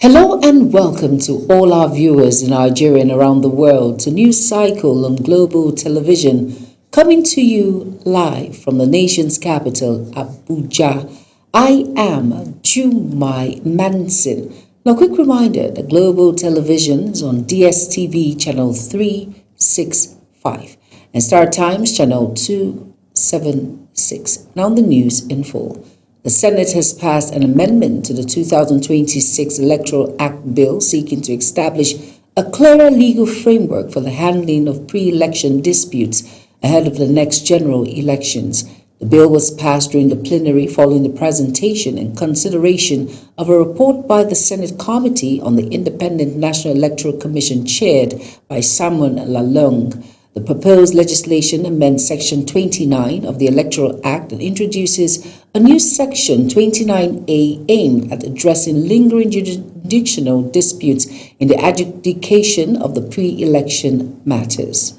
Hello and welcome to all our viewers in Nigeria and around the world to News Cycle on Global Television, coming to you live from the nation's capital, Abuja. I am Jumai Manson. Now, quick reminder that Global Television is on DSTV channel 365 and Star Times channel 276. Now, the news in full. The Senate has passed an amendment to the 2026 Electoral Act bill seeking to establish a clearer legal framework for the handling of pre-election disputes ahead of the next general elections. The bill was passed during the plenary following the presentation and consideration of a report by the Senate Committee on the Independent National Electoral Commission chaired by Simon Lalong. The proposed legislation amends Section 29 of the Electoral Act and introduces a new Section 29A aimed at addressing lingering jurisdictional disputes in the adjudication of the pre-election matters.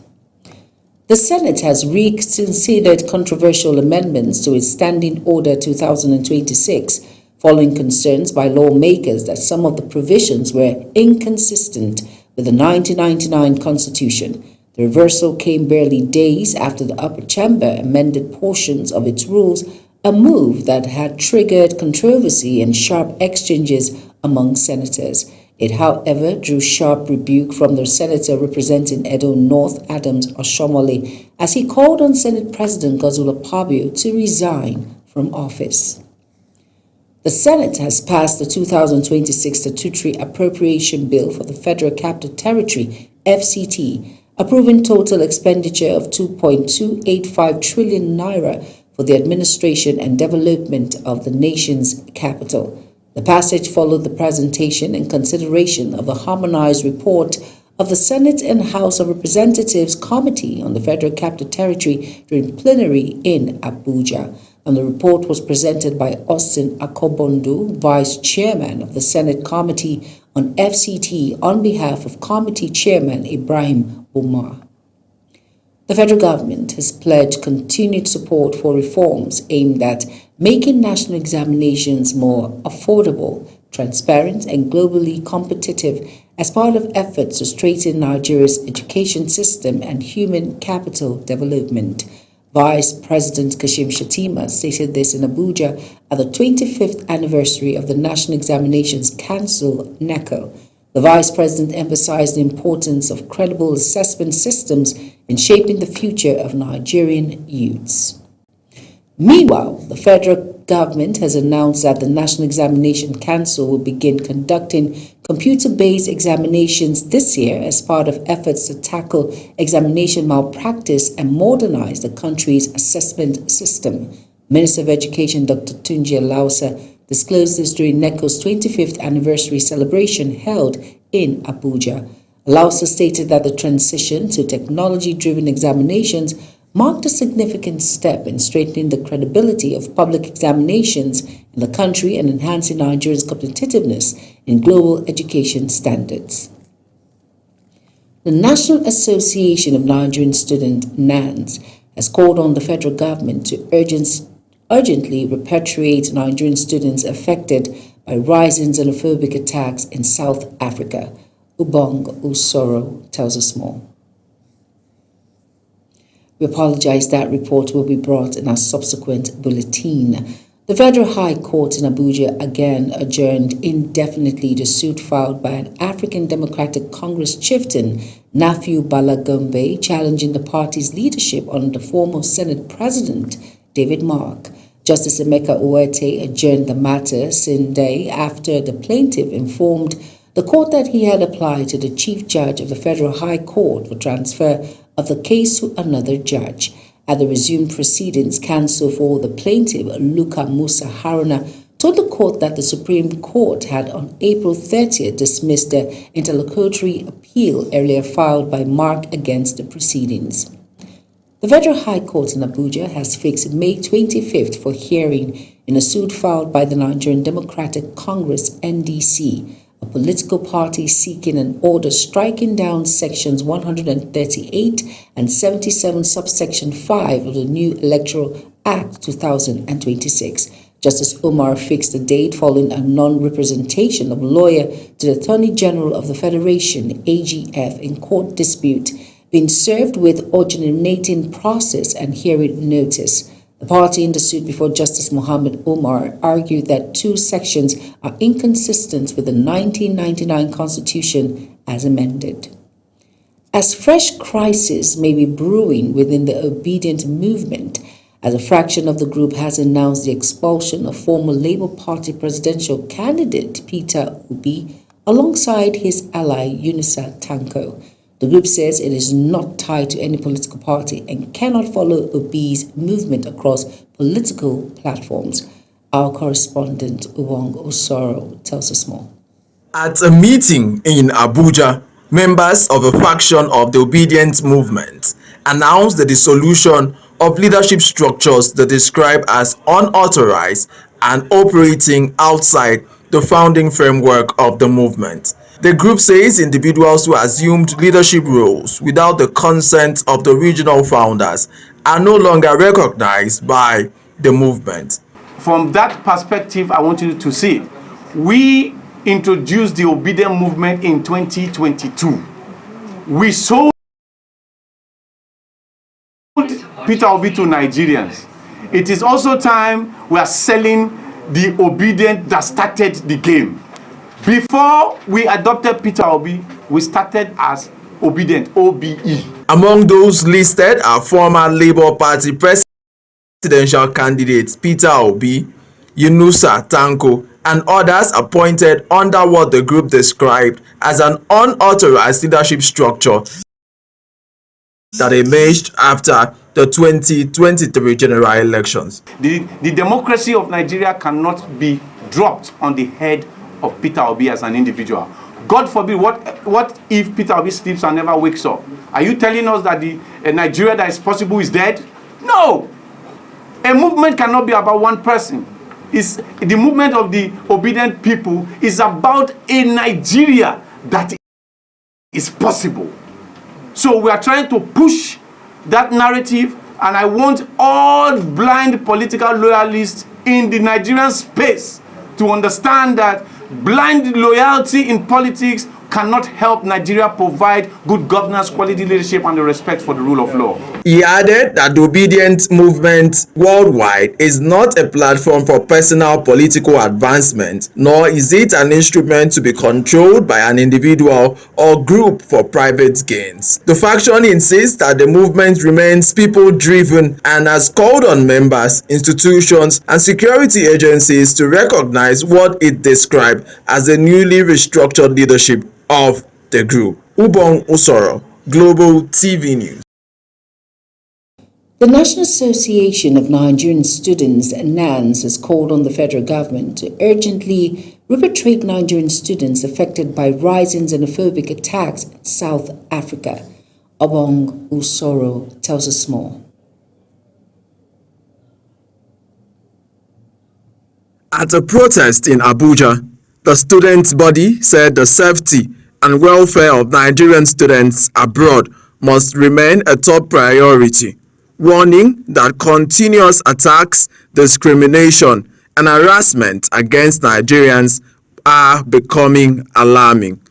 The Senate has reconsidered controversial amendments to its Standing Order 2026, following concerns by lawmakers that some of the provisions were inconsistent with the 1999 Constitution. The reversal came barely days after the upper chamber amended portions of its rules, a move that had triggered controversy and sharp exchanges among senators. It, however, drew sharp rebuke from the senator representing Edo North, Adams Oshomole, as he called on Senate President Godswill Akpabio to resign from office. The Senate has passed the 2026 Statutory Appropriation Bill for the Federal Capital Territory, FCT, approving total expenditure of 2.285 trillion naira for the administration and development of the nation's capital. The passage followed the presentation and consideration of a harmonized report of the Senate and House of Representatives Committee on the Federal Capital Territory during plenary in Abuja. And the report was presented by Austin Akobondo, Vice Chairman of the Senate Committee on FCT, on behalf of Committee Chairman Ibrahim Umar. The federal government has pledged continued support for reforms aimed at making national examinations more affordable, transparent, and globally competitive as part of efforts to strengthen Nigeria's education system and human capital development. Vice President Kashim Shettima stated this in Abuja at the 25th anniversary of the National Examinations Council, NECO. The Vice President emphasized the importance of credible assessment systems in shaping the future of Nigerian youths. Meanwhile, the federal government has announced that the National Examination Council will begin conducting computer-based examinations this year as part of efforts to tackle examination malpractice and modernize the country's assessment system. Minister of Education Dr. Tunji Alausa disclosed this during NECO's 25th anniversary celebration held in Abuja. Alausa stated that the transition to technology-driven examinations marked a significant step in strengthening the credibility of public examinations in the country and enhancing Nigeria's competitiveness in global education standards. The National Association of Nigerian Students, NANS, has called on the federal government to urgently repatriate Nigerian students affected by rising xenophobic attacks in South Africa. Ubong Usoro tells us more. We apologize, that report will be brought in our subsequent bulletin. The Federal High Court in Abuja again adjourned indefinitely the suit filed by an African Democratic Congress chieftain, Nafiu Bala Gombe, challenging the party's leadership under the former Senate President, David Mark. Justice Emeka Uwete adjourned the matter Sunday after the plaintiff informed the court that he had applied to the Chief Judge of the Federal High Court for transfer of the case to another judge. At the resumed proceedings, counsel for the plaintiff, Luka Musa Haruna, told the court that the Supreme Court had on April 30th dismissed the interlocutory appeal earlier filed by Mark against the proceedings. The Federal High Court in Abuja has fixed May 25th for hearing in a suit filed by the Nigerian Democratic Congress, NDC, a political party seeking an order striking down sections 138 and 77 subsection 5 of the new Electoral Act 2026 Justice Umar fixed a date following a non-representation of lawyer to the Attorney General of the Federation, AGF, in court dispute being served with originating process and hearing notice. The party in the suit before Justice Muhammad Umar argued that two sections are inconsistent with the 1999 Constitution as amended. As fresh crisis may be brewing within the Obedient movement, as a fraction of the group has announced the expulsion of former Labour Party presidential candidate Peter Obi alongside his ally Yunusa Tanko. The group says it is not tied to any political party and cannot follow Obi's movement across political platforms. Our correspondent Ubong Osoro tells us more. At a meeting in Abuja, members of a faction of the Obedient movement announced the dissolution of leadership structures they describe as unauthorized and operating outside the founding framework of the movement. The group says individuals who assumed leadership roles without the consent of the regional founders are no longer recognized by the movement. From that perspective, I want you to see, we introduced the Obedient movement in 2022. We sold Peter Obi to Nigerians. It is also time we are selling the Obedient that started the game. Before we adopted Peter Obi, we started as Obedient, OBE. Among those listed are former Labour Party presidential candidates Peter Obi, Yunusa Tanko, and others appointed under what the group described as an unauthorized leadership structure that emerged after the 2023 general elections. The democracy of Nigeria cannot be dropped on the head of Peter Obi as an individual. God forbid, what if Peter Obi sleeps and never wakes up? Are you telling us that the Nigeria that is possible is dead? No! A movement cannot be about one person. The movement of the obedient people is about a Nigeria that is possible. So we are trying to push that narrative, and I want all blind political loyalists in the Nigerian space to understand that blind loyalty in politics cannot help Nigeria provide good governance, quality leadership, and the respect for the rule of law. He added that the Obedient movement worldwide is not a platform for personal political advancement, nor is it an instrument to be controlled by an individual or group for private gains. The faction insists that the movement remains people-driven and has called on members, institutions, and security agencies to recognize what it described as a newly restructured leadership of the group. Ubong Osoro, Global TV News. The National Association of Nigerian Students, NANS, has called on the federal government to urgently repatriate Nigerian students affected by rising xenophobic attacks in South Africa. Ubong Osoro tells us more. At a protest in Abuja, the students' body said the safety and welfare of Nigerian students abroad must remain a top priority, warning that continuous attacks, discrimination, and harassment against Nigerians are becoming alarming.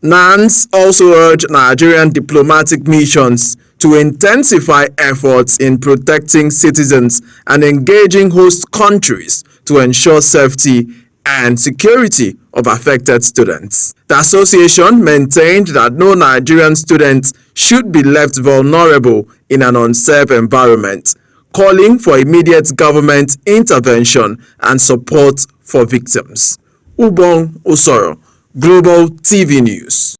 NANS also urged Nigerian diplomatic missions to intensify efforts in protecting citizens and engaging host countries to ensure safety and security of affected students. The association maintained that no Nigerian student should be left vulnerable in an unsafe environment, calling for immediate government intervention and support for victims. Ubong Osoro, Global TV News.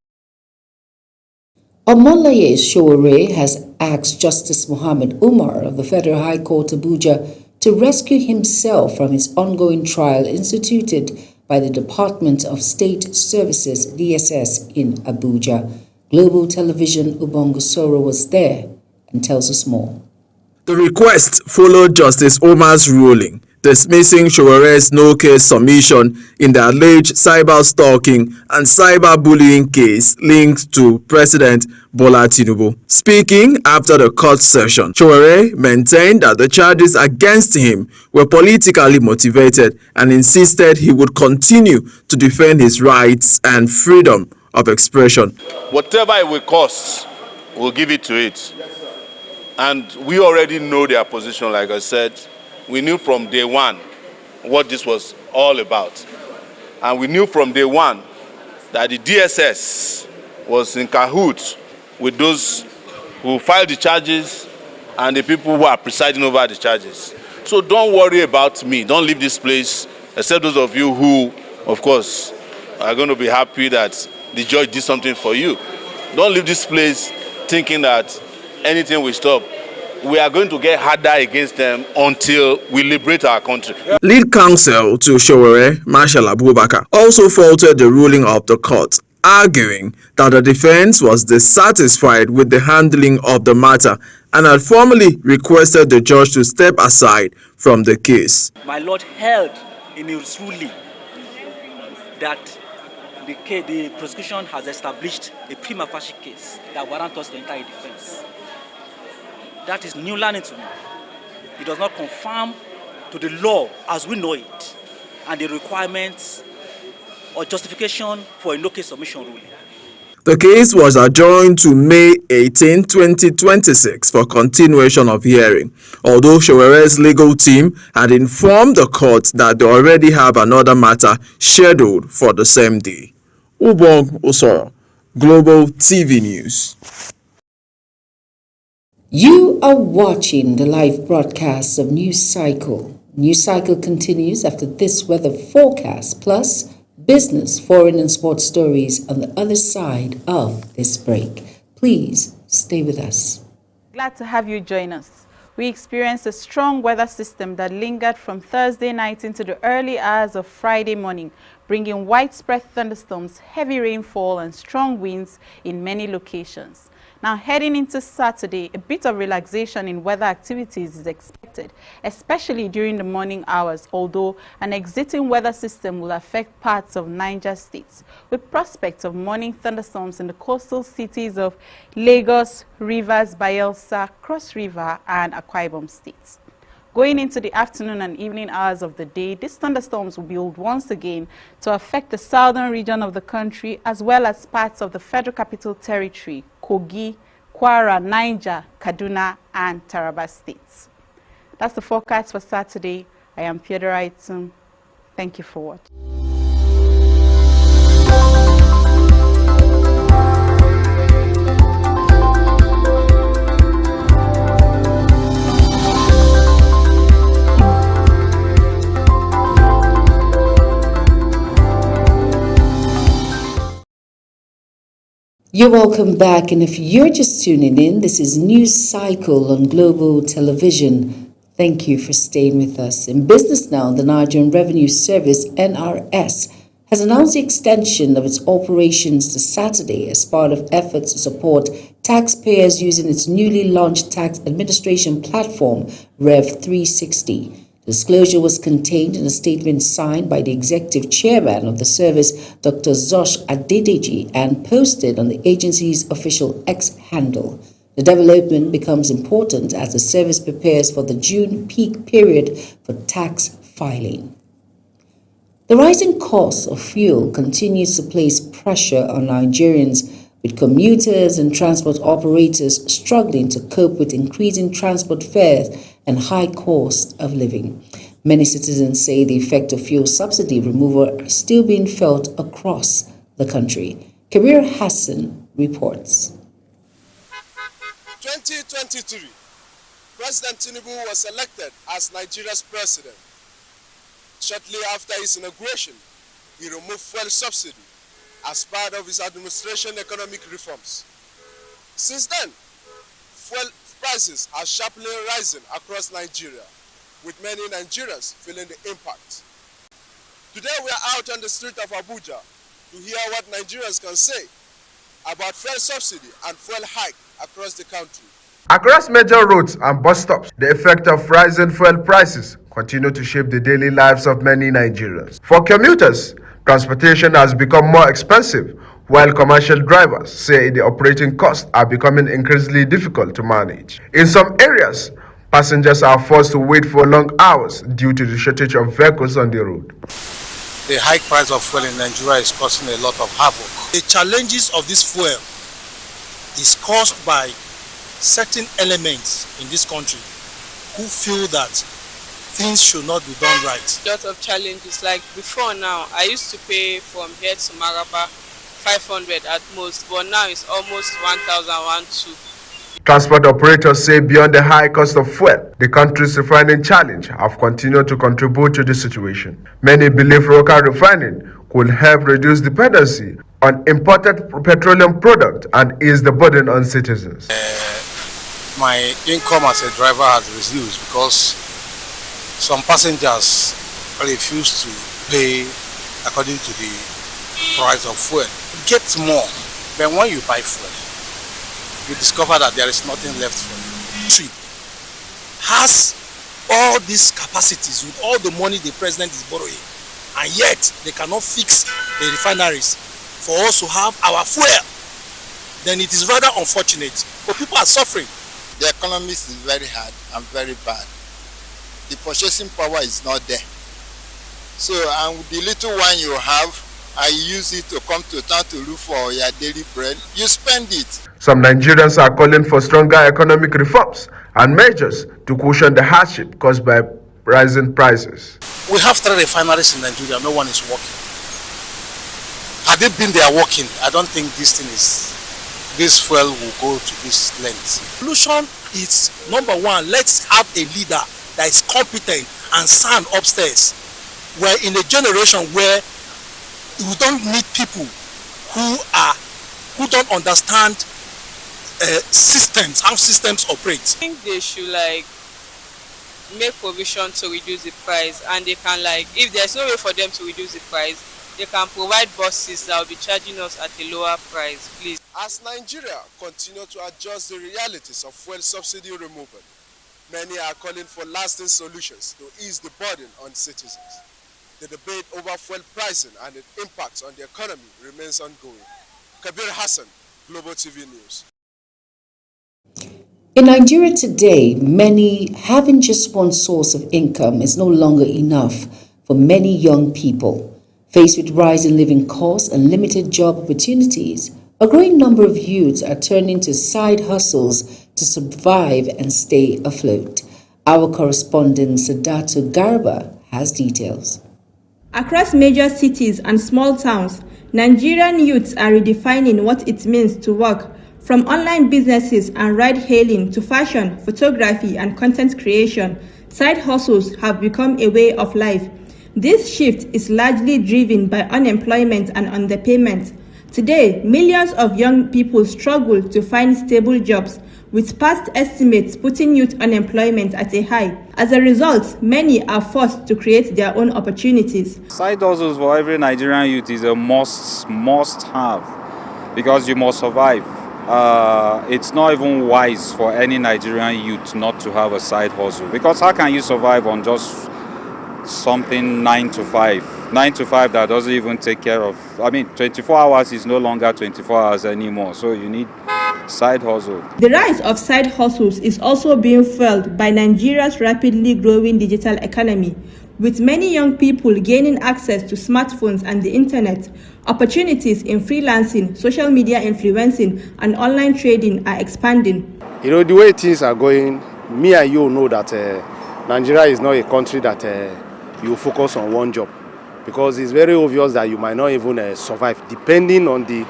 Omolaye Sowore has asked Justice Muhammad Umar of the Federal High Court Abuja to rescue himself from his ongoing trial instituted by the Department of State Services DSS in Abuja. Global Television Ubong Osoro was there and tells us more. The request followed Justice Umar's ruling dismissing Showere's no-case submission in the alleged cyber-stalking and cyber-bullying case linked to President Bola Tinubu. Speaking after the court session, Showere maintained that the charges against him were politically motivated and insisted he would continue to defend his rights and freedom of expression. Whatever it will cost, we'll give it to it. And we already know their position, like I said. We knew from day one what this was all about. And we knew from day one that the DSS was in cahoots with those who filed the charges and the people who are presiding over the charges. So don't worry about me. Don't leave this place, except those of you who, of course, are going to be happy that the judge did something for you. Don't leave this place thinking that anything will stop. We are going to get harder against them until we liberate our country. Lead counsel to Showere, Marshal Abubakar, also faulted the ruling of the court, arguing that the defense was dissatisfied with the handling of the matter and had formally requested the judge to step aside from the case. My Lord held in his ruling that the prosecution has established a prima facie case that warrants us to enter a defense. That is new learning to me. It does not conform to the law as we know it and the requirements or justification for a no-case submission ruling. The case was adjourned to May 18, 2026 for continuation of hearing, although Showere's legal team had informed the court that they already have another matter scheduled for the same day. Ubong Osoro, Global TV News. You are watching the live broadcast of News Cycle. News Cycle continues after this weather forecast, plus business, foreign and sports stories on the other side of this break. Please stay with us. Glad to have you join us. We experienced a strong weather system that lingered from Thursday night into the early hours of Friday morning, bringing widespread thunderstorms, heavy rainfall, and strong winds in many locations. Now, heading into Saturday, a bit of relaxation in weather activities is expected, especially during the morning hours, although an exiting weather system will affect parts of Niger State, with prospects of morning thunderstorms in the coastal cities of Lagos, Rivers, Bayelsa, Cross River, and Akwa Ibom states. Going into the afternoon and evening hours of the day, these thunderstorms will build once again to affect the southern region of the country, as well as parts of the Federal Capital Territory, Kogi, Kwara, Niger, Kaduna, and Taraba states. That's the forecast for Saturday. I am Theodora Itzum. Thank you for watching. You're welcome back, and if you're just tuning in, this is News Cycle on Global Television. Thank you for staying with us. In business now, the Nigerian Revenue Service, NRS, has announced the extension of its operations to Saturday as part of efforts to support taxpayers using its newly launched tax administration platform, Rev 360. Disclosure was contained in a statement signed by the executive chairman of the service, Dr. Zosh Adedeji, and posted on the agency's official X handle. The development becomes important as the service prepares for the June peak period for tax filing. The rising cost of fuel continues to place pressure on Nigerians, with commuters and transport operators struggling to cope with increasing transport fares and high cost of living. Many citizens say the effect of fuel subsidy removal are still being felt across the country. Kabir Hassan reports. 2023, President Tinubu was elected as Nigeria's president. Shortly after his inauguration, he removed fuel subsidy as part of his administration economic reforms. Since then, fuel prices are sharply rising across Nigeria, with many Nigerians feeling the impact. Today we are out on the street of Abuja to hear what Nigerians can say about fuel subsidy and fuel hike across the country. Across major roads and bus stops, the effect of rising fuel prices continue to shape the daily lives of many Nigerians. For commuters, transportation has become more expensive, while commercial drivers say the operating costs are becoming increasingly difficult to manage. In some areas, passengers are forced to wait for long hours due to the shortage of vehicles on the road. The high price of fuel in Nigeria is causing a lot of havoc. The challenges of this fuel is caused by certain elements in this country who feel that things should not be done right. A lot of challenges. Like before now, I used to pay from here to Maraba 500 at most, but now it's almost 1,012. Transport operators say beyond the high cost of fuel, the country's refining challenge have continued to contribute to the situation. Many believe local refining could help reduce dependency on imported petroleum products and ease the burden on citizens. My income as a driver has reduced because some passengers refuse to pay according to the price of fuel. You get more, but when you buy fuel, you discover that there is nothing left for you. Trip has all these capacities with all the money the president is borrowing, and yet they cannot fix the refineries for us to have our fuel. Then it is rather unfortunate, but people are suffering. The economy is very hard and very bad. The purchasing power is not there. So, and the little one you have, I use it to come to town to look for your daily bread. You spend it. Some Nigerians are calling for stronger economic reforms and measures to cushion the hardship caused by rising prices. We have 3 refineries in Nigeria, no one is working. Had they been there working, I don't think this fuel will go to this length. Solution is number 1, let's have a leader that is competent and sound upstairs. We're in a generation where we don't need people who don't understand systems, how systems operate. I think they should make provision to reduce the price, and they can if there's no way for them to reduce the price, they can provide buses that will be charging us at a lower price, please. As Nigeria continue to adjust the realities of fuel subsidy removal, many are calling for lasting solutions to ease the burden on citizens. The debate over fuel pricing and its impacts on the economy remains ongoing. Kabir Hassan, Global TV News. In Nigeria today, having just one source of income is no longer enough for many young people. Faced with rising living costs and limited job opportunities, a growing number of youths are turning to side hustles to survive and stay afloat. Our correspondent Sadato Garba has details. Across major cities and small towns, Nigerian youths are redefining what it means to work. From online businesses and ride-hailing to fashion, photography, and content creation, side hustles have become a way of life. This shift is largely driven by unemployment and underpayment. Today, millions of young people struggle to find stable jobs, with past estimates putting youth unemployment at a high. As a result, many are forced to create their own opportunities. Side hustles for every Nigerian youth is a must have, because you must survive. It's not even wise for any Nigerian youth not to have a side hustle, because how can you survive on just something 9 to 5? 9 to 5 that doesn't even take care of, 24 hours is no longer 24 hours anymore, so you need side hustle. The rise of side hustles is also being fueled by Nigeria's rapidly growing digital economy. With many young people gaining access to smartphones and the internet, opportunities in freelancing, social media influencing, and online trading are expanding. The way things are going, me and you know that Nigeria is not a country that you focus on one job, because it's very obvious that you might not even survive depending on the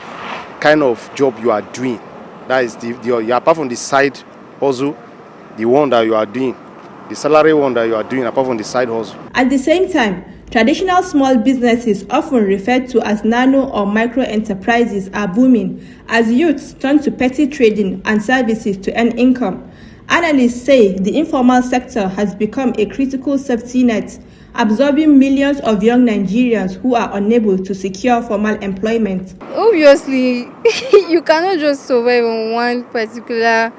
kind of job you are doing. That is apart from the side hustle, the one that you are doing, the salary one that you are doing, apart from the side hustle. At the same time, traditional small businesses, often referred to as nano or micro enterprises, are booming as youths turn to petty trading and services to earn income. Analysts say the informal sector has become a critical safety net, absorbing millions of young Nigerians who are unable to secure formal employment. Obviously, you cannot just survive on one particular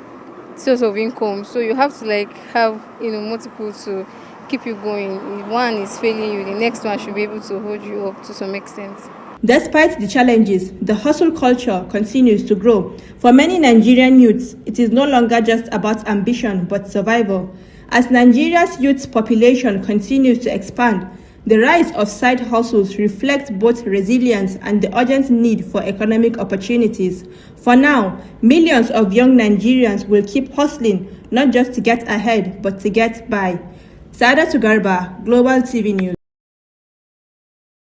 source of income, so you have to have multiple to keep you going. If one is failing you, the next one should be able to hold you up to some extent. Despite the challenges, the hustle culture continues to grow. For many Nigerian youths, it is no longer just about ambition but survival. As Nigeria's youth population continues to expand, the rise of side hustles reflects both resilience and the urgent need for economic opportunities. For now, millions of young Nigerians will keep hustling, not just to get ahead, but to get by. Saadatu Garba, Global TV News.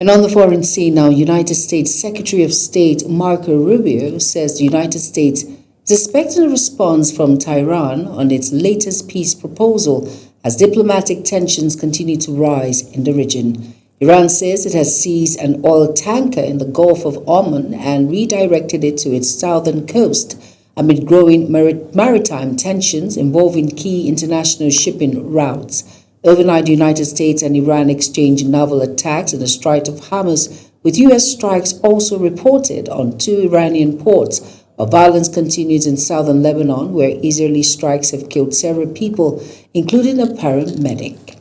And on the foreign scene now, United States Secretary of State Marco Rubio says the United States is expecting a response from Tehran on its latest peace proposal as diplomatic tensions continue to rise in the region. Iran says it has seized an oil tanker in the Gulf of Oman and redirected it to its southern coast amid growing maritime tensions involving key international shipping routes. Overnight, the United States and Iran exchanged naval attacks in the Strait of Hormuz, with U.S. strikes also reported on 2 Iranian ports. While violence continues in southern Lebanon, where Israeli strikes have killed several people, including a paramedic.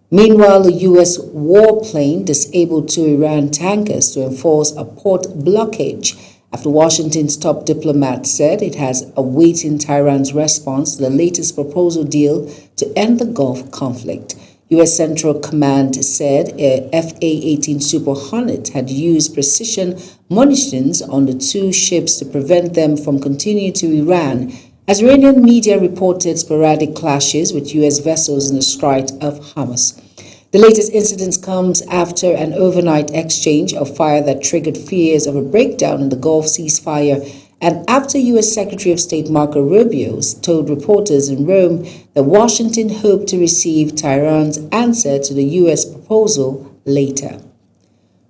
Meanwhile, a U.S. warplane disabled 2 Iran tankers to enforce a port blockage after Washington's top diplomat said it has awaiting Tehran's response to the latest proposal deal to end the Gulf conflict. U.S. Central Command said a FA-18 Super Hornet had used precision munitions on the 2 ships to prevent them from continuing to Iran, as Iranian media reported sporadic clashes with U.S. vessels in the Strait of Hormuz. The latest incident comes after an overnight exchange of fire that triggered fears of a breakdown in the Gulf ceasefire, and after U.S. Secretary of State Marco Rubio told reporters in Rome that Washington hoped to receive Tehran's answer to the U.S. proposal later.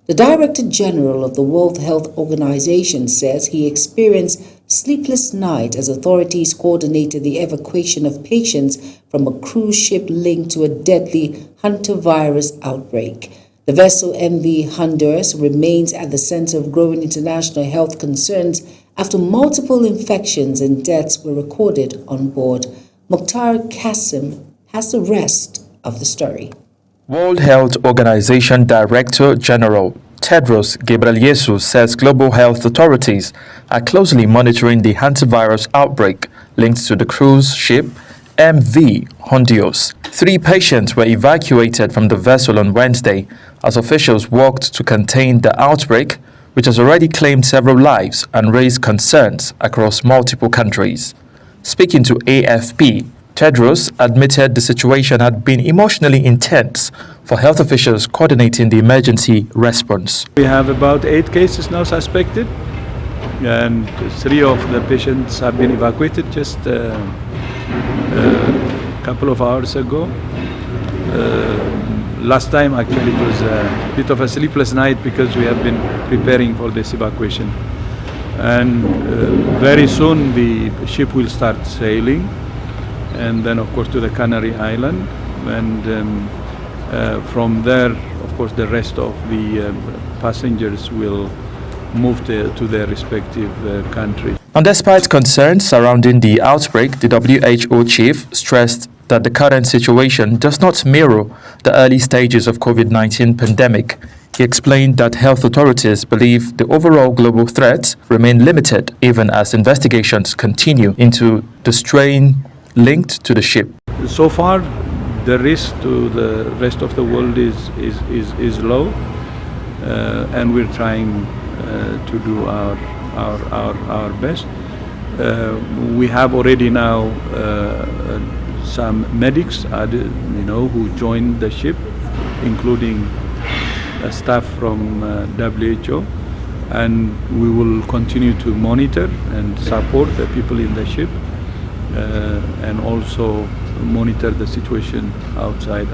The Director General of the World Health Organization says he experienced sleepless nights as authorities coordinated the evacuation of patients from a cruise ship linked to a deadly hantavirus outbreak. The vessel MV Honduras remains at the center of growing international health concerns after multiple infections and deaths were recorded on board. Mukhtar Qasim has the rest of the story. World Health Organization Director General Tedros Ghebreyesus says global health authorities are closely monitoring the hantavirus outbreak linked to the cruise ship MV Honduras. 3 patients were evacuated from the vessel on Wednesday as officials worked to contain the outbreak, which has already claimed several lives and raised concerns across multiple countries. Speaking to AFP, Tedros admitted the situation had been emotionally intense for health officials coordinating the emergency response. We have about 8 cases now suspected, and 3 of the patients have been evacuated just a couple of hours ago. Last time actually it was a bit of a sleepless night because we have been preparing for this evacuation. And very soon the ship will start sailing, and then of course to the Canary Island, and from there of course the rest of the passengers will move to their respective countries. And despite concerns surrounding the outbreak, the WHO chief stressed that the current situation does not mirror the early stages of COVID-19 pandemic. He explained that health authorities believe the overall global threats remain limited even as investigations continue into the strain linked to the ship. So far, the risk to the rest of the world is low, and we're trying to do our best. We have already now some medics added, who joined the ship, including staff from WHO, and we will continue to monitor and support the people in the ship, and also monitor the situation outside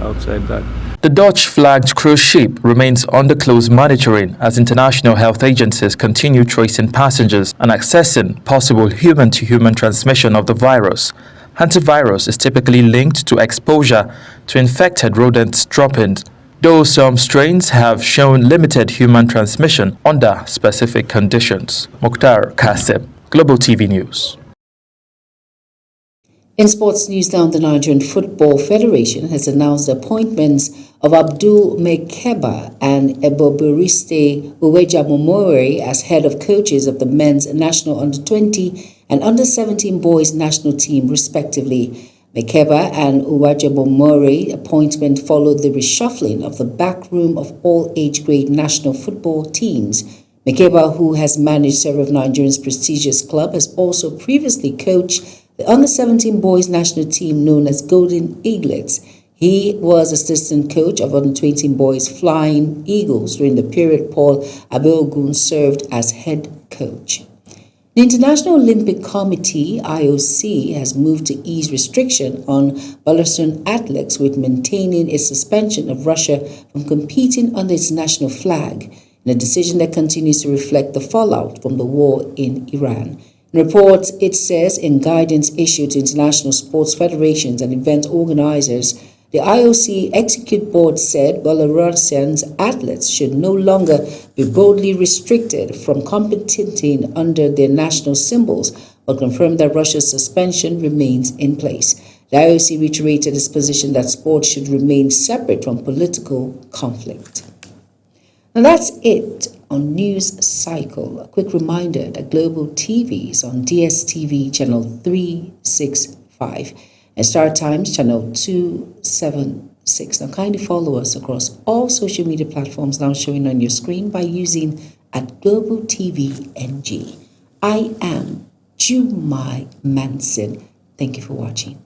that. The Dutch-flagged cruise ship remains under close monitoring as international health agencies continue tracing passengers and assessing possible human-to-human transmission of the virus. Hantavirus is typically linked to exposure to infected rodent droppings, though some strains have shown limited human transmission under specific conditions. Mukhtar Qasim, Global TV News. In sports news now, the Nigerian Football Federation has announced the appointments of Abdul Mekeba and Eboboriste Uwejamomore as head of coaches of the men's national under-20 and under-17 boys national team, respectively. Mekeba and Uwejamomore appointment followed the reshuffling of the backroom of all age-grade national football teams. Mekeba, who has managed several of Nigeria's prestigious clubs, has also previously coached the under-17 boys national team known as Golden Eaglets. He was assistant coach of under-20 boys Flying Eagles during the period Paul Abeogun served as head coach. The International Olympic Committee, IOC, has moved to ease restriction on Belarusian athletes with maintaining its suspension of Russia from competing under its national flag, in a decision that continues to reflect the fallout from the war in Iran. In reports, it says in guidance issued to international sports federations and event organizers, the IOC Executive Board said Belarusian athletes should no longer be broadly restricted from competing under their national symbols, but confirmed that Russia's suspension remains in place. The IOC reiterated its position that sports should remain separate from political conflict. Now that's it on News Cycle. A quick reminder that Global TV is on DSTV channel 365 and Star Times channel 276. Now kindly follow us across all social media platforms now showing on your screen by using @Global TV NG. I am Jumai Manson. Thank you for watching.